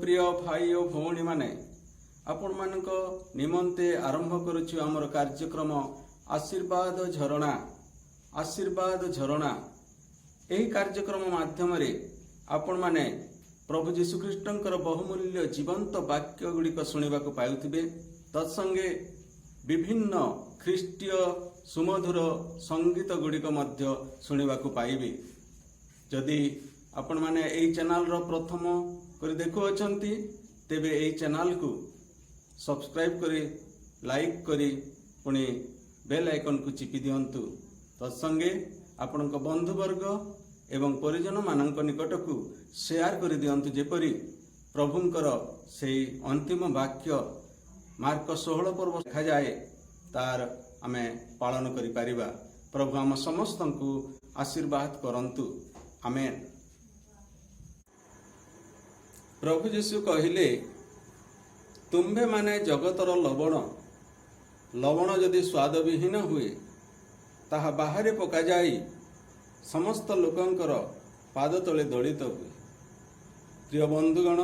प्रिय भाई और भौणी माने आपण मानक निमंते आरंभ करुछु आमर कार्यक्रम आशीर्वाद झरणा एही कार्यक्रम माध्यम आपण माने प्रभु जीशुख्रीष्टर बहुमूल्य जीवंत वाक्य गुड़िक शुणा पाउथिबे। तत्संगे विभिन्न ख्रीष्टीय सुमधुर संगीत गुड़िक मध्य शुणा पाइबे। जदि आपण माने एही चैनल रो प्रथम करी देखु अछंती तेबे एही चैनल को सब्सक्राइब करी लाइक करी पुणी बेल आइकन को चिपी दियंतु। तत्संगे आपणक बंधुवर्ग एवं परिजन मानक निकट को शेयर कर दियंतु जेपरी प्रभुंकर से अंतिम वाक्य मार्क 16 पर्व लिखा जाए तार आमे पालन करि परिबा। प्रभु आम समस्त को आशीर्वाद करंतु। आमेन। प्रभु यीशु कहिले तुम्भे माने जगतर लवण लवण जदि स्वाद विहीन हुए ताहा बाहरे पका जाई समस्त लोकंकर पाद तले दलित हुए। प्रिय बंधुगण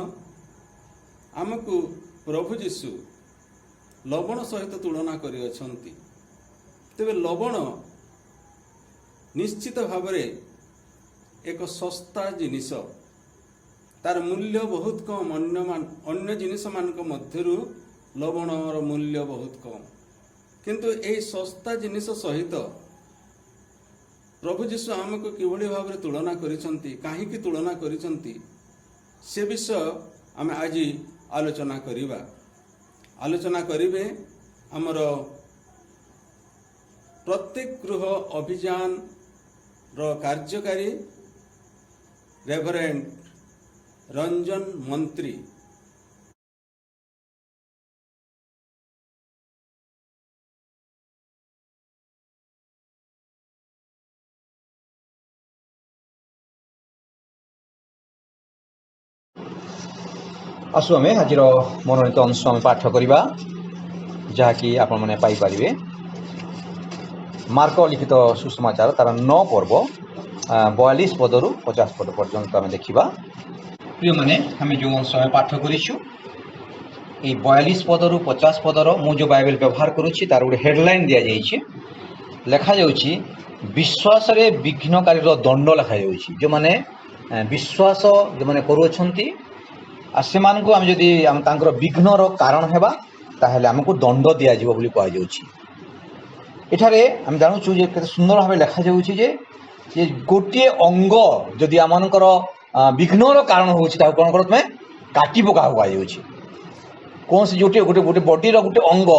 आमको प्रभु यीशु लवण सहित तुलना करि अछंती। तेबे लवण निश्चित भावरे एक सस्ता जिनिस, तार मूल्य बहुत कम। अन्य जिनिस मानक मध्यरु लवणर मूल्य बहुत कम, किंतु ए सस्ता जिनिस सहित प्रभु जीशु आमको किभली भाव तुलना करिसंती, काहीकि तुलना करिसंती से विषय आमे आज आलोचना करिबे। आमर प्रत्येक गृह अभियान रो कार्यकारी रेभरेंड रंजन मंत्री आसु आमे आज मनोनीत अंश आम पाठ करवा जहाँकि आपण मैंने पाइपर मार्क लिखित सुसमाचार तार 9 पर्व 42 पदरु 50 पद पर्यंत आम देखा। प्रिय मैंने आम जो अंश पाठ करूँ 42 पदरु 50 पदर मु जो बाइबल व्यवहार करुच्ची तार गोटे हेडलाइन दि जाइए लिखा जाउछि विश्वास रे विघ्नकारी दंड लिखा जाउछि। जो माने विश्वास जो माने करूछंती आ सेमानकु आम जदि तांकर विघ्नर कारण हेबा ताहेले हमकु दंड दिया जिवो बोली कहा जाउछि। एठारे हम जानुछु जे केते सुंदर भाबे लिखा जाउछि जे गोटे अंग जदि आमानकर विघ्नर कारण होउछि ता कोन करत में काटी पका हुआ जाउछि। कौन से गोटे गोटे गोटे बॉडी रो गोटे अंग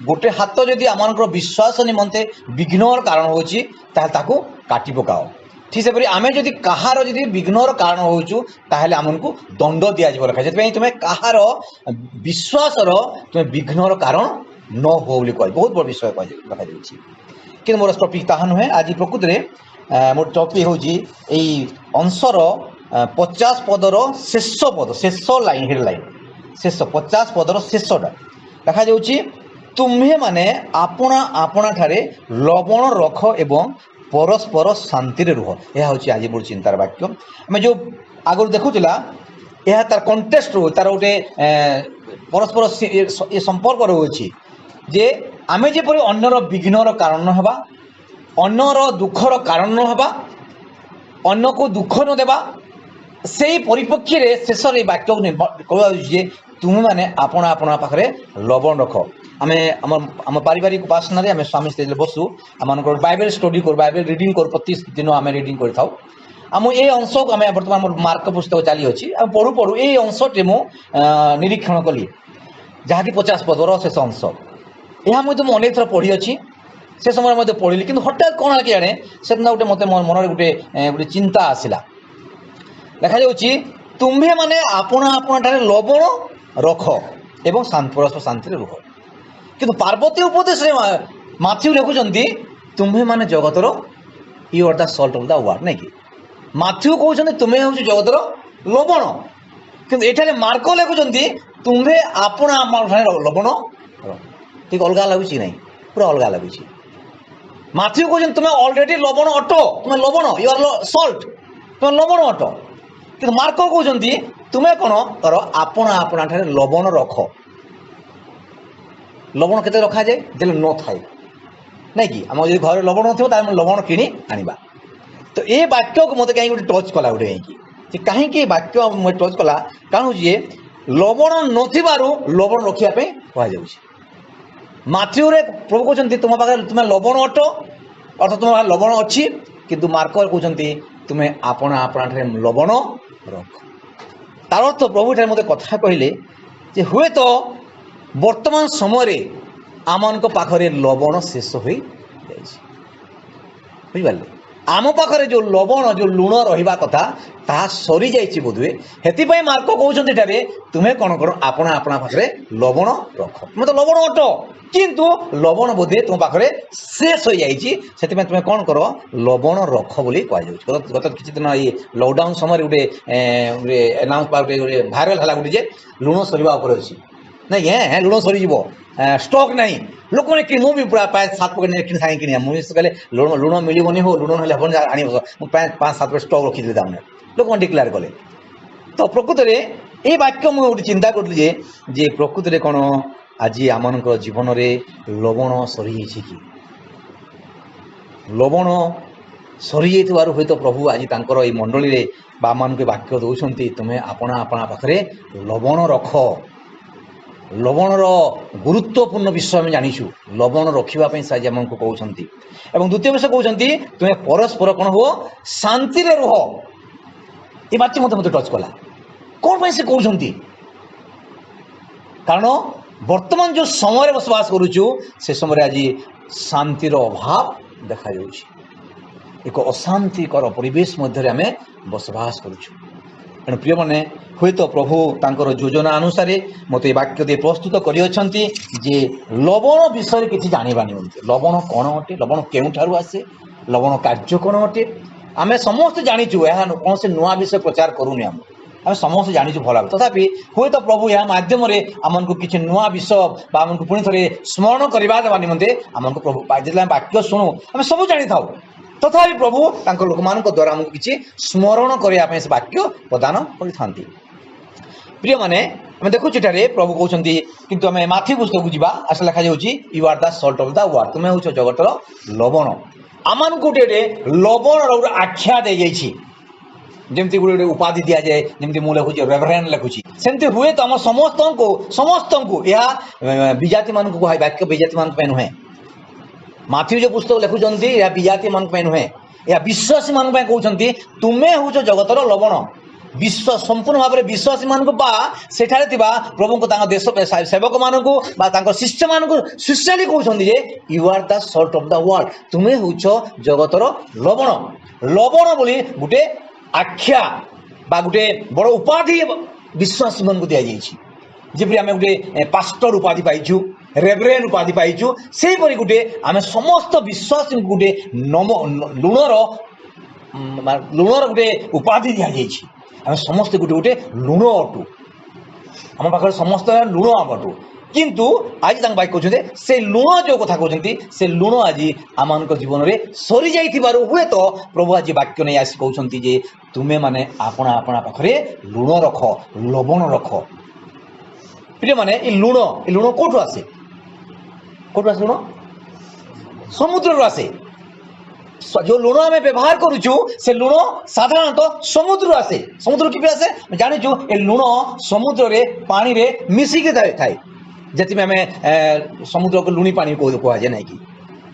गोटे हाथ जदि आमानकर विश्वास निमंते विघ्नर कारण होउछि ताहे ताकू काटी पकाओ। ठीक से आमे जदि कहार जदि विघ्नर कारण होउछु ताहेले आमनकु दंड दिया जिवो लिखा जेतबे तुमे कहार विश्वासर तुमे विघ्नर कारण न हो बोली कहि बहुत बड़ विषय कहि लिखा जाउछि। कि मोर टॉपिक ताहा नहे आज प्रकृत रे मोर टॉपिक होउछि एई अंशर 50 पदर शेष लाइन हेडलाइन शेष 50 पदर शेषटा लिखा जाउछि तुम्हे माने आपना आपना ठारे लवण रख एवं परस्पर शांति रे रुह। यह हूँ आज मोर चिंतार वाक्य। आम जो आगुरी देखुला यह तार कंटेस्ट रो तार गोटे परस्पर ये संपर्क रोचे जे आमे जेपरि अन्यर विघ्नर कारण न हेबा अन्यर दुखर कारण न हेबा अन्न को दुख न देबा से परिपक्ष रे शेष वाक्य कह तुम माने आपना आपना पाखरे लवण रख। आमे आम पारिवारिक उपासना रे आमे स्वामी स्त्री बसु आम बाइबल स्टडी कर बाइबल रीडिंग कर प्रति दिन आम रीडिंग कर थाउ। आम ये अंश को आम बर्तमान मोर मार्क पुस्तक चली अच्छी पढ़ु पढ़ु ये अंशटे मु निरीक्षण कली जहाँकि 50 पदर शेष अंश यह मुझे अनेक थर पढ़ी अच्छी से समय पढ़ी कि हठात कौन कि आने से गोटे मत मन गोटे गोटे चिंता आसला लिखा जाउछि तुम्भे माने आपना आपना ठारे लवण रख एवं परस्पर शांति रुह। किंतु पार्वती उपदेश माथ्यू लिखुचंती तुम्हे माने जगतर you are the salt of the world नहीं कि माथ्यू कहउछंती तुम्हे होछि जगतर लवण किंतु एठारे मार्क लिखुचंती तुम्हे आपना आपना लवण ठीक अलग लगुछि नहीं पूरा अलग लगुछि। माथ्यू कहउछंती तुम्हे ऑलरेडी लवण अटो तुम्हे लवण यू आर सॉल्ट तुम्हे लवण अटो କିନ୍ତୁ ମାର୍କ କହୁଛନ୍ତି ତୁମେ କ'ଣ କର ଆପଣା ଆପଣା ଠାରେ ଲବଣ ରଖ। ଲବଣ କେତେ ରଖାଯାଏ ଯେତେବେଳେ ନଥାଏ ନାଇଁ କି, ଆମର ଯଦି ଘରେ ଲବଣ ନଥିବ ତାହେଲେ ଲବଣ କିଣି ଆଣିବା। ତ ଏ ବାକ୍ୟକୁ ମୋତେ କାହିଁକି ଗୋଟେ ଟଚ୍ କଲା ଗୋଟେ କାହିଁକି ଏ ବାକ୍ୟ ମୋତେ ଟଚ୍ କଲା, କାରଣ ହେଉଛି ଯେ ଲବଣ ନଥିବାରୁ ଲବଣ ରଖିବା ପାଇଁ କୁହାଯାଉଛି। ମାଥ୍ୟୁରେ ପ୍ରଭୁ କହୁଛନ୍ତି ତୁମ ପାଖରେ ତୁମେ ଲବଣ ଅଟ, ଅର୍ଥାତ୍ ତୁମ ପାଖରେ ଲବଣ ଅଛି, କିନ୍ତୁ ମାର୍କରେ କହୁଛନ୍ତି ତୁମେ ଆପଣା ଆପଣାଠାରେ ଲବଣ ରଖ। ତାର ଅର୍ଥ ପ୍ରଭୁ ଏଠାରେ ମୋତେ କଥା କହିଲେ ଯେ ହୁଏତ ବର୍ତ୍ତମାନ ସମୟରେ ଆମମାନଙ୍କ ପାଖରେ ଲବଣ ଶେଷ ହୋଇଯାଇଛି। ବୁଝିପାରିଲେ, ଆମ ପାଖରେ ଯେଉଁ ଲବଣ ଯେଉଁ ଲୁଣ ରହିବା କଥା ତାହା ସରିଯାଇଛି ବୋଧହୁଏ। ସେଥିପାଇଁ ମାର୍କ କହୁଛନ୍ତି ଏଠାରେ ତୁମେ କ'ଣ କର ଆପଣା ଆପଣା ପାଖରେ ଲବଣ ରଖ। ତୁମେ ତ ଲବଣ ଅଟ, କିନ୍ତୁ ଲବଣ ବୋଧେ ତୁମ ପାଖରେ ଶେଷ ହୋଇଯାଇଛି, ସେଥିପାଇଁ ତୁମେ କ'ଣ କର ଲବଣ ରଖ ବୋଲି କୁହାଯାଉଛି। ଗତ କିଛି ଦିନ ଏଇ ଲକଡାଉନ୍ ସମୟରେ ଗୋଟେ ଆନାଉନ୍ସ ଗୋଟେ ଭାଇରାଲ ହେଲା ଗୋଟେ ଯେ ଲୁଣ ସରିବା ଉପରେ ଅଛି ନାଇଁ କି, ଲୁଣ ସରିଯିବ, ଷ୍ଟକ୍ ନାହିଁ। ଲୋକମାନେ କିଣି, ମୁଁ ବି ପ୍ରାୟ 7 ପକେଟ୍ କିଣି ସାଙ୍ଗେ କିଣିବା, ମୁଁ କହିଲେ ଲୁଣ ମିଳିବନି, ହଉ ଲୁଣ ହେଲେ ହେବନି ଆଣିବ, ମୁଁ ପ୍ରାୟ 5-7 ପକେଟ୍ ଷ୍ଟକ୍ ରଖିଥିଲି ତାମାନେ ଲୋକମାନେ ଡିକ୍ଲେୟାର କଲେ। ତ ପ୍ରକୃତରେ ଏଇ ବାକ୍ୟ ମୁଁ ଗୋଟେ ଚିନ୍ତା କରୁଥିଲି ଯେ ପ୍ରକୃତରେ କ'ଣ ଆଜି ଆମମାନଙ୍କ ଜୀବନରେ ଲବଣ ସରିଯାଇଛି କି? ଲବଣ ସରିଯାଇଥିବାରୁ ହୁଏତ ପ୍ରଭୁ ଆଜି ତାଙ୍କର ଏଇ ମଣ୍ଡଳୀରେ ବା ଆମମାନଙ୍କୁ ବାକ୍ୟ ଦେଉଛନ୍ତି ତୁମେ ଆପଣା ଆପଣା ପାଖରେ ଲବଣ ରଖ। ଲବଣର ଗୁରୁତ୍ୱପୂର୍ଣ୍ଣ ବିଷୟ ଆମେ ଜାଣିଛୁ, ଲବଣ ରଖିବା ପାଇଁ ସେ ଆଜି ଆମକୁ କହୁଛନ୍ତି। ଏବଂ ଦ୍ୱିତୀୟ ବିଷୟ କହୁଛନ୍ତି ତୁମେ ପରସ୍ପର କ'ଣ ହୁଅ ଶାନ୍ତିରେ ରୁହ। ଏ ବାକ୍ୟ ମୋତେ ଟଚ୍ କଲା। କ'ଣ ପାଇଁ ସେ କହୁଛନ୍ତି? କାରଣ ବର୍ତ୍ତମାନ ଯେଉଁ ସମୟରେ ବସବାସ କରୁଛୁ ସେ ସମୟରେ ଆଜି ଶାନ୍ତିର ଅଭାବ ଦେଖାଯାଉଛି। ଏକ ଅଶାନ୍ତିକର ପରିବେଶ ମଧ୍ୟରେ ଆମେ ବସବାସ କରୁଛୁ। ତେଣୁ ପ୍ରିୟମାନେ, ହୁଏତ ପ୍ରଭୁ ତାଙ୍କର ଯୋଜନା ଅନୁସାରେ ମୋତେ ଏ ବାକ୍ୟ ଦେଇ ପ୍ରସ୍ତୁତ କରିଅଛନ୍ତି ଯେ ଲବଣ ବିଷୟରେ କିଛି ଜାଣିବା ନିମନ୍ତେ। ଲବଣ କ'ଣ ଅଟେ, ଲବଣ କେଉଁଠାରୁ ଆସେ, ଲବଣ କାର୍ଯ୍ୟ କ'ଣ ଅଟେ, ଆମେ ସମସ୍ତେ ଜାଣିଛୁ। ଏହା କୌଣସି ନୂଆ ବିଷୟ ପ୍ରଚାର କରୁନି, ଆମେ ସମସ୍ତେ ଜାଣିଛୁ ଭଲ ଭାବେ। ତଥାପି ହୁଏତ ପ୍ରଭୁ ଏହା ମାଧ୍ୟମରେ ଆମକୁ କିଛି ନୂଆ ବିଷୟ ବା ଆମକୁ ପୁଣି ଥରେ ସ୍ମରଣ କରିବା ଦେବା ନିମନ୍ତେ ଆମକୁ ପ୍ରଭୁ ଯେତେବେଳେ ଆମେ ବାକ୍ୟ ଶୁଣୁ ଆମେ ସବୁ ଜାଣିଥାଉ, ତଥାପି ପ୍ରଭୁ ତାଙ୍କ ଲୋକମାନଙ୍କ ଦ୍ୱାରା ଆମକୁ କିଛି ସ୍ମରଣ କରିବା ପାଇଁ ସେ ବାକ୍ୟ ପ୍ରଦାନ କରିଥାନ୍ତି। ପ୍ରିୟମାନେ, ଆମେ ଦେଖୁଛୁ ଏଠାରେ ପ୍ରଭୁ କହୁଛନ୍ତି, କିନ୍ତୁ ଆମେ ମାଥ୍ୟୁ ପୁସ୍ତକକୁ ଯିବା, ଆଶା ଲେଖାଯାଉଛି you are the salt of the world, ତୁମେ ହେଉଛ ଜଗତର ଲବଣ। ଆମମାନଙ୍କୁ ଗୋଟେ ଲବଣର ଗୋଟେ ଆଖ୍ୟା ଦିଆଯାଇଛି, ଯେମିତି ଗୋଟେ ଉପାଧି ଦିଆଯାଏ, ଯେମିତି ମୁଁ ଲେଖୁଛି ରେଭରେଣ୍ଡ ଲେଖୁଛି, ସେମିତି ହୁଏତ ଆମ ସମସ୍ତଙ୍କୁ ଏହା ବିଜାତିମାନଙ୍କୁ କୁହାଏ, ବାକ୍ୟ ବିଜାତିମାନଙ୍କ ପାଇଁ ନୁହେଁ। ମାଥ୍ୟୁ ଯେଉଁ ପୁସ୍ତକ ଲେଖୁଛନ୍ତି ଏହା ବିଜାତିମାନଙ୍କ ପାଇଁ ନୁହେଁ, ଏହା ବିଶ୍ୱାସୀମାନଙ୍କ ପାଇଁ କହୁଛନ୍ତି ତୁମେ ହେଉଛ ଜଗତର ଲବଣ। ସମ୍ପୂର୍ଣ୍ଣ ଭାବରେ ବିଶ୍ୱାସୀମାନଙ୍କୁ ବା ସେଠାରେ ଥିବା ପ୍ରଭୁଙ୍କ ତାଙ୍କ ଦେଶ ସେବକମାନଙ୍କୁ ବା ତାଙ୍କ ଶିଷ୍ୟମାନଙ୍କୁ ସ୍ପେଶାଲି କହୁଛନ୍ତି ଯେ you are the salt of the world, ତୁମେ ହେଉଛ ଜଗତର ଲବଣ। ଲବଣ ବୋଲି ଗୋଟେ ଆଖ୍ୟା ବା ଗୋଟେ ବଡ଼ ଉପାଧି ବିଶ୍ୱାସୀମାନଙ୍କୁ ଦିଆଯାଇଛି। ଯେପରି ଆମେ ଗୋଟେ ପାଷ୍ଟର ଉପାଧି ପାଇଛୁ, ରେଭରେଣ୍ଡ ଉପାଧି ପାଇଛୁ, ସେହିପରି ଗୋଟେ ଆମେ ସମସ୍ତ ବିଶ୍ୱାସୀଙ୍କୁ ଗୋଟେ ଲୁଣର ଗୋଟେ ଉପାଧି ଦିଆଯାଇଛି। ଆମେ ସମସ୍ତେ ଗୋଟେ ଲୁଣ ଅଟୁ, ଆମ ପାଖରେ ସମସ୍ତ ଲୁଣ ଅଟୁ। କିନ୍ତୁ ଆଜି ତାଙ୍କ ଭାଇ କହୁଛନ୍ତି ସେ ଲୁଣ ଯେଉଁ କଥା କହୁଛନ୍ତି ସେ ଲୁଣ ଆଜି ଆମମାନଙ୍କ ଜୀବନରେ ସରିଯାଇଥିବାରୁ ହୁଏତ ପ୍ରଭୁ ଆଜି ବାକ୍ୟ ନେଇ ଆସି କହୁଛନ୍ତି ଯେ ତୁମେମାନେ ଆପଣା ଆପଣା ପାଖରେ ଲୁଣ ରଖ, ଲବଣ ରଖ। ପ୍ରିୟମାନେ, ଏ ଲୁଣ କୋଉଠୁ ଆସେ? ଲୁଣ ସମୁଦ୍ରରୁ ଆସେ। ଯେଉଁ ଲୁଣ ଆମେ ବ୍ୟବହାର କରୁଛୁ ସେ ଲୁଣ ସାଧାରଣତଃ ସମୁଦ୍ରରୁ ଆସେ। ସମୁଦ୍ର କିପରି ଆସେ ଜାଣିଛୁ? ଏ ଲୁଣ ସମୁଦ୍ରରେ ପାଣିରେ ମିଶିକି ଥାଏ, ଯେଥିପାଇଁ ଆମେ ସମୁଦ୍ରକୁ ଲୁଣି ପାଣି କୁହାଯାଏ ନାହିଁ କି।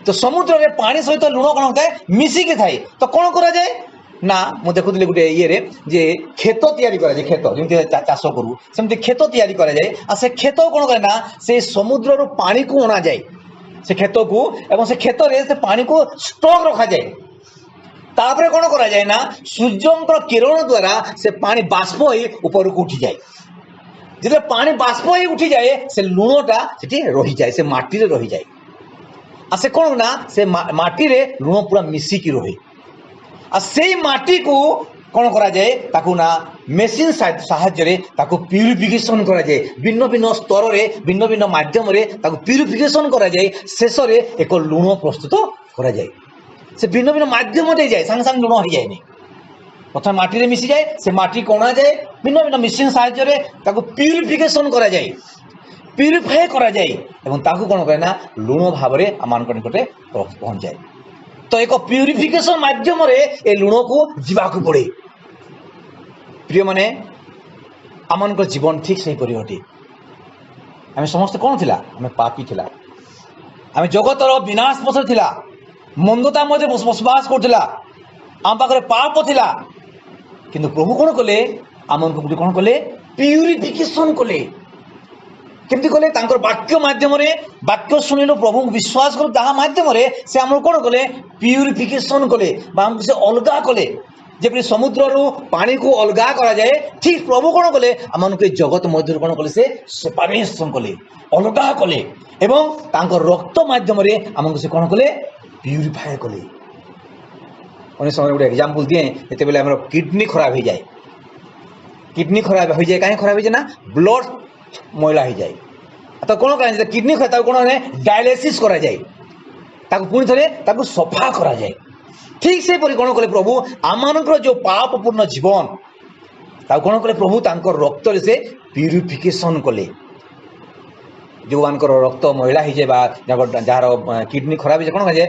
ତ ସମୁଦ୍ରରେ ପାଣି ସହିତ ଲୁଣ କ'ଣ ଥାଏ? ମିଶିକି ଥାଏ। ତ କ'ଣ କରାଯାଏ ନା, ମୁଁ ଦେଖୁଥିଲି ଗୋଟେ ଇଏରେ ଯେ କ୍ଷେତ ତିଆରି କରାଯାଏ, କ୍ଷେତ ଯେମିତି ଚାଷ କରୁ ସେମିତି କ୍ଷେତ ତିଆରି କରାଯାଏ। ଆଉ ସେ କ୍ଷେତ କ'ଣ କରେ ନା ସେ ସମୁଦ୍ରରୁ ପାଣିକୁ ଅଣାଯାଏ ସେ କ୍ଷେତକୁ, ଏବଂ ସେ କ୍ଷେତରେ ସେ ପାଣିକୁ ଷ୍ଟକ୍ ରଖାଯାଏ। ତାପରେ କ'ଣ କରାଯାଏ ନା ସୂର୍ଯ୍ୟଙ୍କର କିରଣ ଦ୍ୱାରା ସେ ପାଣି ବାଷ୍ପ ହୋଇ ଉପରକୁ ଉଠିଯାଏ। ଯେତେବେଳେ ପାଣି ବାଷ୍ପ ହୋଇ ଉଠିଯାଏ ସେ ଲୁଣଟା ସେଠି ରହିଯାଏ, ସେ ମାଟିରେ ରହିଯାଏ। ଆଉ ସେ କ'ଣ ନା ସେ ମାଟିରେ ଲୁଣ ପୁରା ମିଶିକି ରହେ। ଆଉ ସେଇ ମାଟିକୁ କ'ଣ କରାଯାଏ? ତାକୁ ନା ମେସିନ୍ ସାହାଯ୍ୟରେ ତାକୁ ପ୍ୟୁରିଫିକେସନ୍ କରାଯାଏ। ଭିନ୍ନ ଭିନ୍ନ ସ୍ତରରେ ଭିନ୍ନ ଭିନ୍ନ ମାଧ୍ୟମରେ ତାକୁ ପ୍ୟୁରିଫିକେସନ୍ କରାଯାଏ। ଶେଷରେ ଏକ ଲୁଣ ପ୍ରସ୍ତୁତ କରାଯାଏ। ସେ ଭିନ୍ନ ଭିନ୍ନ ମାଧ୍ୟମ ଦେଇଯାଏ, ସାଙ୍ଗେ ସାଙ୍ଗେ ଲୁଣ ହେଇଯାଏନି। प्रथम माटी मिसी जाए से माटी कणा जाए भिन्न भिन्न मेसीन साहाय्य प्यूरिफिकेशन करा जाए प्यूरिफाए करा जाए एवं ताकू कौन करे ना लुण भाव में आम निकटे पहुंच जाए। तो एक प्यूरिफिकेशन माध्यम ए लुण को जीवाक पड़े। प्रिय माने आम जीवन ठीक से अटे आम समस्त कौन थिला आम पापी थिला आम जगतर विनाश पथर थिला मंदता मध्य बसवास करथिला आम पाखरे पाप थिला किंतु प्रभु कौन कले आम कौन कले प्यूरिफिकेशन कले केमती कले तांकर वाक्य माध्यम वाक्य शुणिलु प्रभु विश्वास कलु ता माध्यम से आम कौन कले प्यूरिफिकेशन कले आमको से अलगा कले जब समुद्र रु पानी को अलगा करा जाए ठीक प्रभु कौन कले आम जगत मध्य कौन कले से सेपरेशन कले अलगा कले एवं तांकर रक्त माध्यम आमको से कौन कले प्यूरिफाए कले। अनेक समय गोटे एग्जांपल दिए ये बेले आम किडनी खराब हो जाए किडनी खराब हो जाए कहीं खराब हो जाए ना ब्लड मैला हो जाए तो कौन करें किडनी खराब कौन डायलिसिस करा जाए ताको पुणी थे ताको सफा करा जाए ठीक से परि कौन कले प्रभु आम जो पापपूर्ण जीवन ताको कौन कले प्रभु तांकर रक्त से प्यूरिफिकेशन कले जो मानकर रक्त मैला हो जाए जार किडनी खराब हो जाए कौन जाए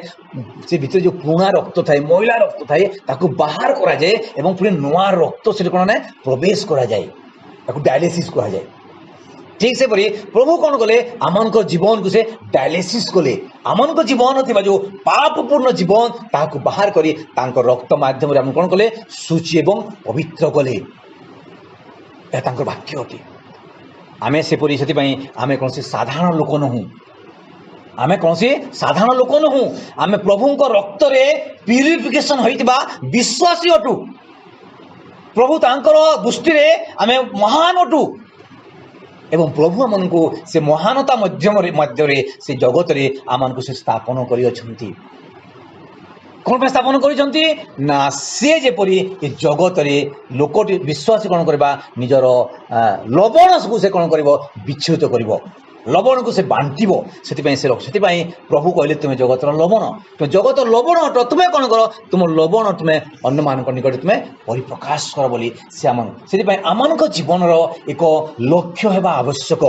से भीतर जो पुणा रक्त थाए मैला रक्त थाए ताको बाहर करा जाए एवं पुणी नुआ रक्त से कौन ना प्रवेश करा जाए ताको डायलिसिस कहा जाए। ठीक से परि प्रभु कौन कले आम जीवन को से डायलिसिस कले आम जीवन थी जो पापपूर्ण जीवन ताकू बाहर करी तांकर रक्त माध्यम आम कौन कले शुचि एवं पवित्र कले वाक्य अटे आमे सेपरी से आमे कौन साधारण लोक नहूँ आमे कौन साधारण लोक नहूँ आमे प्रभु रक्त रे प्यूरिफिकेशन होइतिबा विश्वासी अटू प्रभु तांकर दृष्टि रे आमे महान अटू एवं प्रभु आमन को से महानता मध्य से जगत रे आमन को से स्थापन करी अछंती कौन पे स्थापन करी ना से जेपरी जगत रे लोक विश्वास कौन करबा निजर लवण को से कौन करिवो विच्छेद करिवो लवण को से बांटिबो से प्रभु कहले तुम जगतर लवण तो जगत लवण अट तुम्हें कौन कर तुम लवण तुम्हें अन्य मान निकट तुम्हें परिप्रकाश कर बोली से आम जीवन एक लक्ष्य हेबा आवश्यक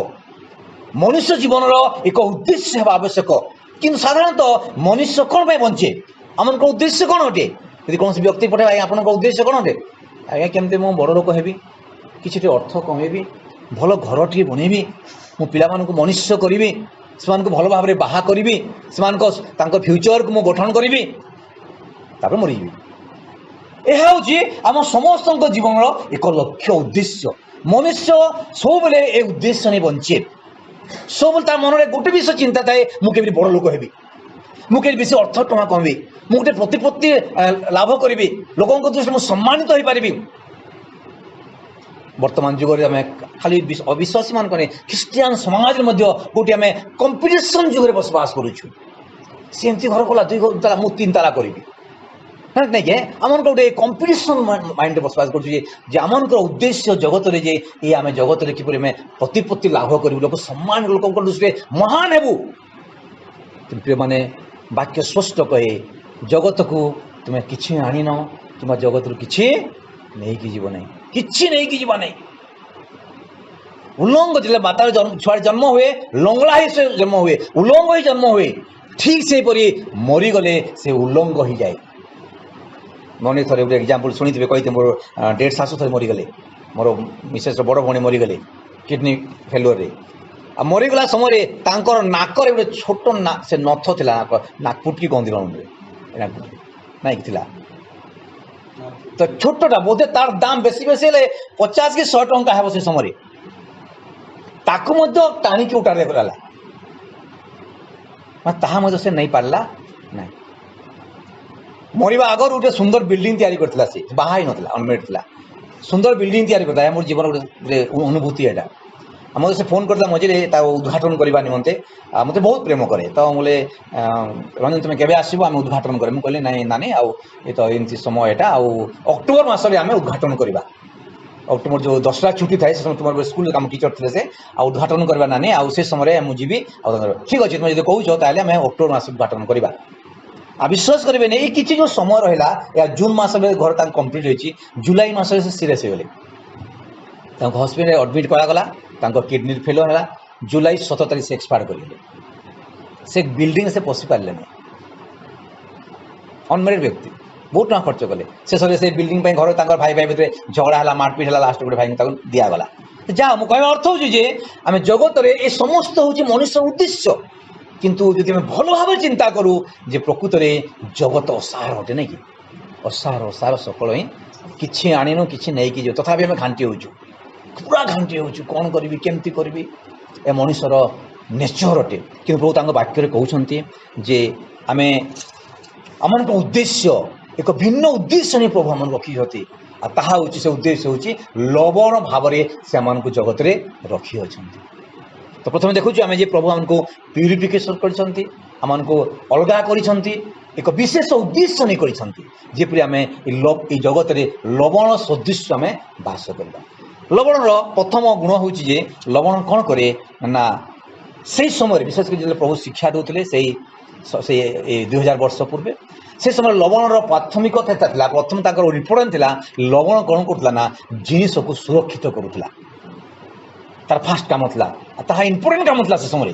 मनुष्य जीवन एक उद्देश्य हेबा आवश्यक किंतु साधारणतः मनुष्य कौन पे बंचे आम उद्देश्य कौन अटे यदि कौन व्यक्ति पठे आप उद्देश्य कौन अटे आज्ञा केमती मु बड़ लोक हेबी किसी अर्थ कमेबी भल घर टे बनैबी मु पिला मनुष्य करी से भल भाव में बाहा करी से फ्यूचर को मुझे गठन करी मरीबी यह हूँ आम समस्त जीवन एक लक्ष्य उद्देश्य मनुष्य सब बेले ए उद्देश्य नहीं बंचे सब तार मन में गोटे विषय चिंता थाए मुझे बड़ लोक हेबी मुझे बेसी अर्थ टଙ୍କା कमी मुझे प्रतिपत्ति लाभ करी लोकों दृष्टि मुझे सम्मानित हो पारि वर्तमान जुग खाली अविश्वासी मान ख्रीस्टियान समाज गोटे आम कंपिटिशन जुगे बसवास करुचु सेमती घर कला 2 ताला मु 3 ताला करी नहीं के आम गोटे कंपिटिशन माइंड बसवास कर आम उद्देश्य जगत रे जे ये आम जगत रे किपरि आम प्रतिपत्ति लाभ करू लोक सम्मान लोक दृष्टि महान हेबू प्रिय माने वाक्य स्पष्ट कहे जगत को तुम्हें किसी आनिन कि जगत रू कि नहीं कि जीव नहीं किसी नहीं कि जीव नहीं उल्लंघ जिले मातार छुआ जन्म हुए लंगड़ा ही से जन्म हुए उल्लंघ ही जन्म हुए ठीक से परी मरीगले से उल्लंघ ही जाए मन थे गोटे एग्जांपल शुणी थे कहते मोर डेढ़ शाशु थे मरीगले मोर मिसेस बड़ भणी मरीगले किडनी फेलुअर रे आ मरीगला समय तांकर नाकर गोटे छोट से नथ था नाक फुटकी कहती नाइक थिला तो छोटा बोधे तार दाम बेसी बेसी 50 कि 100 टंका है से समय ताकू टाणी की उठार गला से नहीं पारला नहीं मरवा आगर गोटे सुंदर बिल्डिंग तैयारी करथिला से बाहा ही नथिला अनमेरिड थिला सुंदर बिल्डिंग तैयारी करता मोर जीवन गोटे अनुभूति एटा मत से फोन करता मझे उद्घाटन करने निमंते मत बहुत प्रेम करे तो बोले रंजन तुम्हें केबे आसबो आम उद्घाटन करे मुझे नानी नानी ये तो एमती समय एटा अक्टोबर मस आम उद्घाटन करवा अक्टोबर जो दसरा छुट्टी थाए तुम स्कूल आम टीचर थे से उद्घाटन करवा नानी से समय मुझे ठीक अच्छे तुम जो कौच ताल अक्टोबर मस उद्घाटन करवा आ विश्वास करेंगे नहीं किसी जो समय रहा या जून मस घर कंप्लीट होती जुलाई मस सीरीयस हो गले हस्पिटाल एडमिट करागला किडनी फेलियर है जुलाई 17 तारीख से एक्सपायर कर से बिल्डिंग से पशि पारे ना अनमेरिड व्यक्ति बहुत टाँग खर्च कले शेष से बिल्डिंग घर भाई भाई भितर झगड़ा है मारपिट है लास्ट गोटे भाई दिगला जहाँ मुझे कहवा अर्थ हो आम जगत में ये समस्त हूँ मनुष्य उद्देश्य किंतु जदि आम भल भाव चिंता करूँ जे प्रकृत में जगत असार अटे ना कि असार सकल ही किसी आणीनु कि नहीं कि तथापि आम घांटी हो पूरा घांटी हो कौन करी केमती करी ए मनुष्यर नेचर अटे कि प्रभु तांको वाक्य कहते जे आम आम उद्देश्य एक भिन्न उद्देश्य नहीं प्रभु आम रखी ताहा हूँ से उद्देश्य हूँ लवण भाव से आम जगत में रखी अच्छा तो प्रथम देखु आम जे प्रभु आमको प्यूरिफिकेशन करमको अलगा कर एक विशेष उद्देश्य नहीं करपरी आम जगत में लवण सदृश आम बास करवा लवण प्रथम गुण हूँ लवण कौन करे ना से समय विशेषकर जो प्रभु शिक्षा दूसरे से 2000 वर्ष पूर्व से समय लवण प्राथमिकता था प्रथम तक इम्पोर्टां था लवण कौन करूला जिनिस को सुरक्षित करूला तार फास्ट काम था इम्पोर्टां काम था से समय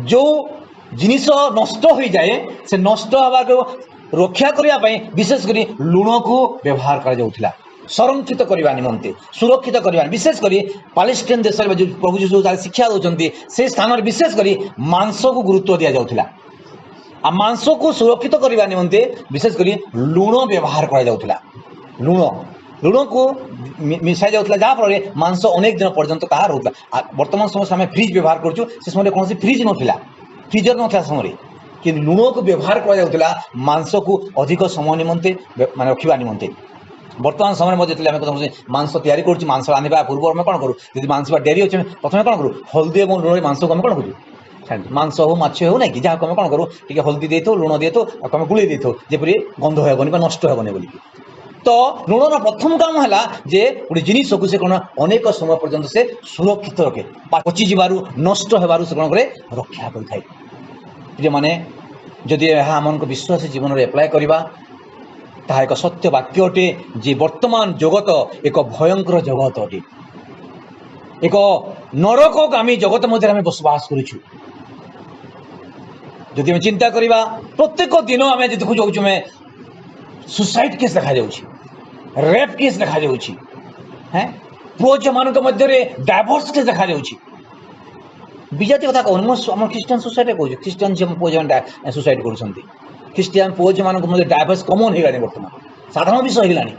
जो जिनिस नष्ट हो जाए से नष्ट हवा को रक्षा करने विशेषकर लुण को व्यवहार करा संरक्षित करने निमंते सुरक्षित करने विशेषकर पालेस्टाइन देश में जो प्रभु जीशु शिक्षा दौरान से स्थान में विशेषकर मांस को गुरुत्व दि जाऊला आ मांस को सुरक्षित करने निमंते विशेषकर लुण व्यवहार करा लुण लुण को मिसाई जाऊला जहाँफल मांस अनेक दिन पर्यंत कहा रोला बर्तमान समय आम फ्रिज व्यवहार करूँ से समय कौन फ्रिज नाला फ्रिजर ना समय कि लुण को व्यवहार करा मांस को अधिक समय निमंते माने रखा निमंते बर्तमान समय में मांस तैयारी कर मांस रांधा पूर्व आम कौन करूँ जब मांस डेरी अच्छे प्रथम कौन करूँ हल्दी और लुण मांस को आम कौन करूँ मांस हो माछ हो ना कि जहाँ आम कौन करूँ टी हल्दी दे थो लुण दे थो आम गुड़े दे थो जपरी गंध हेनी नष्ट हेनी बोलिकी तो लुणर प्रथम काम है जे गोटे जिनिस को से कौन अनेक समय पर्यंत से सुरक्षित रखे पचि जीवार नष्ट होबार से कौन करे रक्षा कर माने जदि आम विश्वास जीवन में एप्लाय करवा ताहा एक सत्य वाक्य अटे जे वर्तमान जगत एक भयंकर जगत अटे एक नरकगामी जगत मध्य आम बसवास करूँ जदि चिंता करवा प्रत्येक दिन आम देखु जाऊँ सुसाइड केस देखा रेप केस देखा हैं पुओ झी मान मध्य डाइवोर्स केस देखा विजाति कथा कहूँ आम ख्रीस्टान सोसाइटी कहूँ ख्रीस्टान झी पुओ झी सुसाइड कर ख्रीस्टान पुओ झी मान डाइवोर्स कमन हो बर्तमान साधारण विषय होगा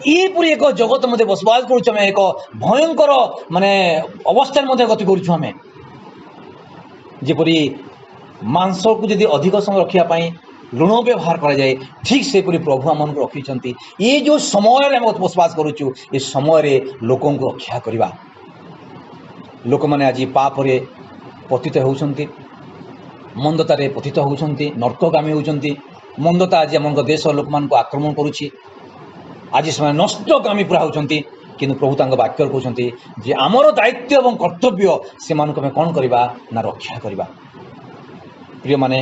यहपरी एक जगत मध्य बसवास करें एक भयंकर माने अवस्था गति करें जपरी मांस को जदि अधिक समय रखापी लुण व्यवहार करा जाए ठीक से प्रभु आम रखी ये जो समय बसवास करुचु ये समय लोक रक्षा करवा लोक मैंने आज पाप पतित होती मंदतार पतित होती नर्कगामी होती मंदता आज आम देश लोक मान आक्रमण करुच्ची आज से नष्टगामी पूरा होती कि प्रभु तक वाक्य कहते जे आमर दायित्व और कर्तव्य से कौन करवा ना रक्षा करवा प्रिय माने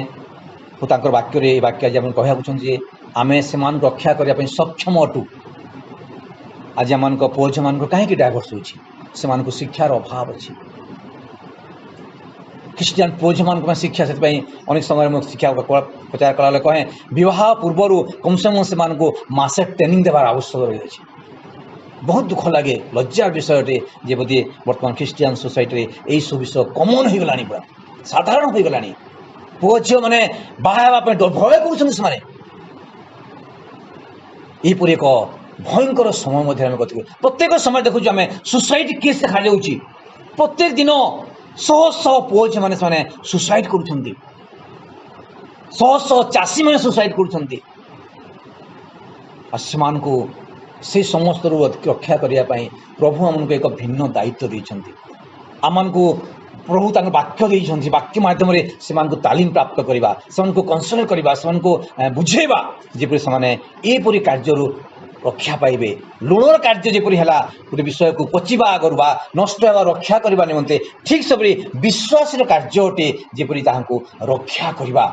वाक्य वाक्य आज कहते आम से रक्षा करने सक्षम अटू आज आम पुओ झी मान कहीं डाइवोर्स हो शिक्षार अभाव अच्छी ख्रीस्टान पुओ झी मान शिक्षा से अनेक समय शिक्षा प्रचार कला कहे विवाह पूर्व कम से कम से मासे ट्रेनिंग देवार आवश्यक रही बहुत दुख लगे लज्जार विषय अटे जे बोधे बर्तमान ख्रीस्टान सोसाइटी यही सब विषय कमन हो गलानी पूरा साधारण हो गलानी पुओ झील मैंने बाहापी भय कर यहपरी एक भयंकर समय मध्य गति प्रत्येक समय देखु आम सुसाइड केस देखा जाऊँगी प्रत्येक दिन शह शह पुओ झी मैंने सुसाइड कर शह शह चाषी मैंने सुसाइड कर से समस्त रक्षा करने प्रभु आमको एक भिन्न दायित्व देते आमको प्रभु तक वाक्य देते वाक्य मध्यम से तालीम प्राप्त करवा से कंसल्ट करवा से बुझेवा जपरी से यहपरी कार्य रक्षा पाइबे लुणर कार्य जपरी है गोटे विषय को पचिबा करवा नष्ट होगा रक्षा करने निमंते ठीक से विश्वास कार्य अटे जपरी रक्षा करवा